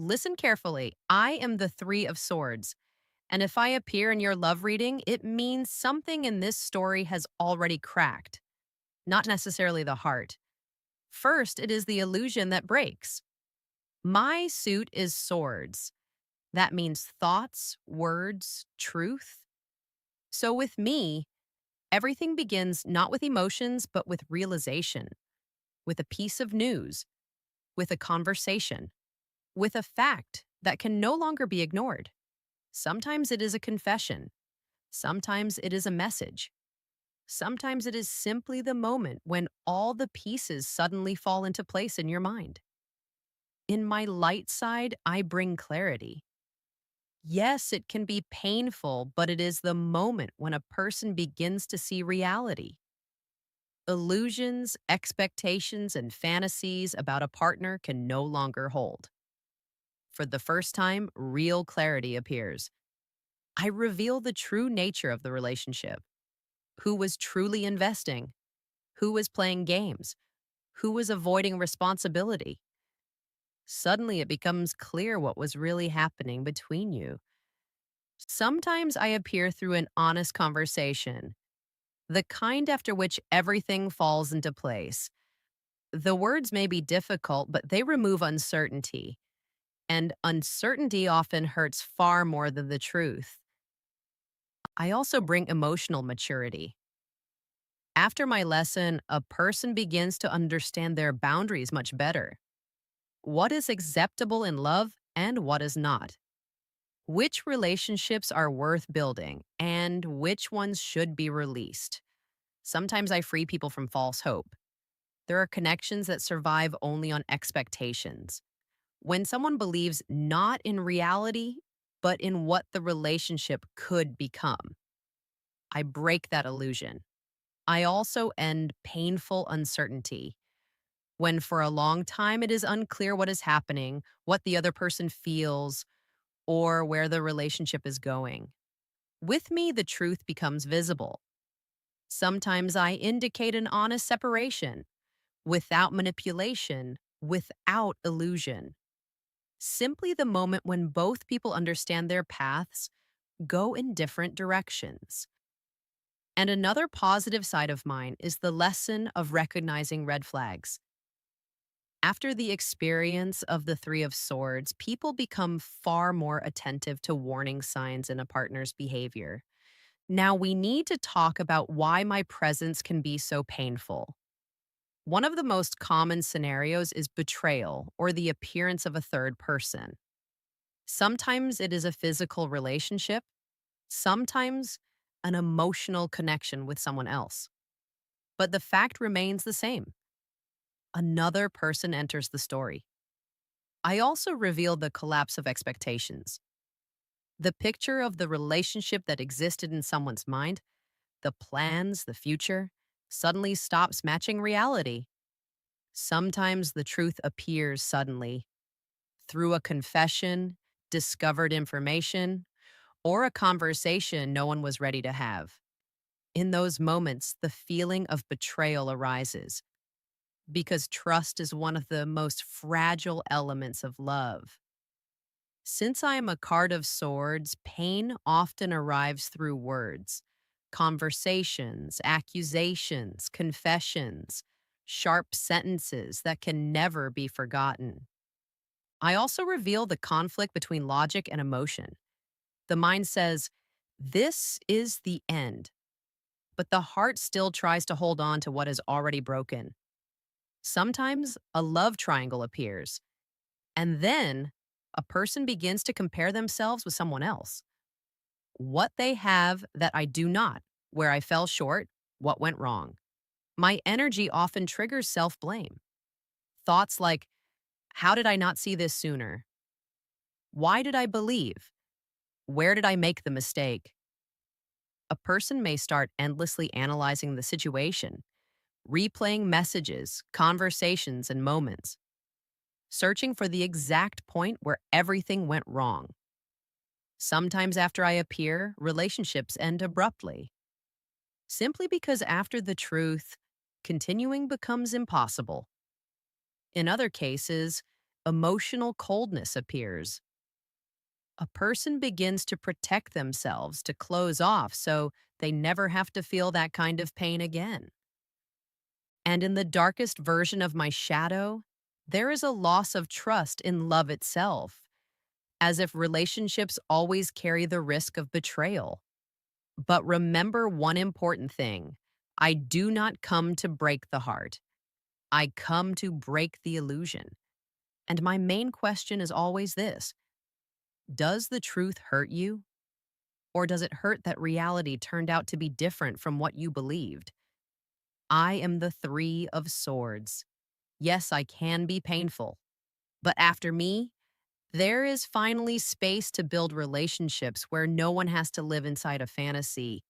Listen carefully. I am the Three of Swords. And if I appear in your love reading, it means something in this story has already cracked, not necessarily the heart. First, it is the illusion that breaks. My suit is swords. That means thoughts, words, truth. So with me, everything begins not with emotions, but with realization, with a piece of news, with a conversation, with a fact that can no longer be ignored. Sometimes it is a confession. Sometimes it is a message. Sometimes it is simply the moment when all the pieces suddenly fall into place in your mind. In my light side, I bring clarity. Yes, it can be painful, but it is the moment when a person begins to see reality. Illusions, expectations, and fantasies about a partner can no longer hold. For the first time, real clarity appears. I reveal the true nature of the relationship. Who was truly investing? Who was playing games? Who was avoiding responsibility? Suddenly, it becomes clear what was really happening between you. Sometimes I appear through an honest conversation, the kind after which everything falls into place. The words may be difficult, but they remove uncertainty. And uncertainty often hurts far more than the truth. I also bring emotional maturity. After my lesson, a person begins to understand their boundaries much better. What is acceptable in love and what is not? Which relationships are worth building and which ones should be released? Sometimes I free people from false hope. There are connections that survive only on expectations. When someone believes not in reality, but in what the relationship could become, I break that illusion. I also end painful uncertainty. When for a long time it is unclear what is happening, what the other person feels, or where the relationship is going. With me, the truth becomes visible. Sometimes I indicate an honest separation, without manipulation, without illusion. Simply the moment when both people understand their paths go in different directions. And another positive side of mine is the lesson of recognizing red flags. After the experience of the Three of Swords, people become far more attentive to warning signs in a partner's behavior. Now, we need to talk about why my presence can be so painful. One of the most common scenarios is betrayal or the appearance of a third person. Sometimes it is a physical relationship, sometimes an emotional connection with someone else. But the fact remains the same. Another person enters the story. I also reveal the collapse of expectations. The picture of the relationship that existed in someone's mind, the plans, the future, suddenly stops matching reality. Sometimes the truth appears suddenly through a confession, discovered information, or a conversation no one was ready to have. In those moments, the feeling of betrayal arises because trust is one of the most fragile elements of love. Since I am a card of swords, pain often arrives through words, conversations, accusations, confessions, sharp sentences that can never be forgotten. I also reveal the conflict between logic and emotion. The mind says, this is the end, but the heart still tries to hold on to what is already broken. Sometimes a love triangle appears, and then a person begins to compare themselves with someone else. What they have that I do not, where I fell short, what went wrong. My energy often triggers self blame. Thoughts like, how did I not see this sooner? Why did I believe? Where did I make the mistake? A person may start endlessly analyzing the situation, replaying messages, conversations, and moments, searching for the exact point where everything went wrong. Sometimes after I appear, relationships end abruptly, simply because after the truth, continuing becomes impossible. In other cases, Emotional coldness appears. A person begins to protect themselves, to close off so they never have to feel that kind of pain again. And in the darkest version of my shadow, there is a loss of trust in love itself, as if relationships always carry the risk of betrayal. But remember one important thing: I do not come to break the heart, I come to break the illusion. And my main question is always this: does the truth hurt you? Or does it hurt that reality turned out to be different from what you believed? I am the Three of Swords. Yes, I can be painful. But after me, there is finally space to build relationships where no one has to live inside a fantasy.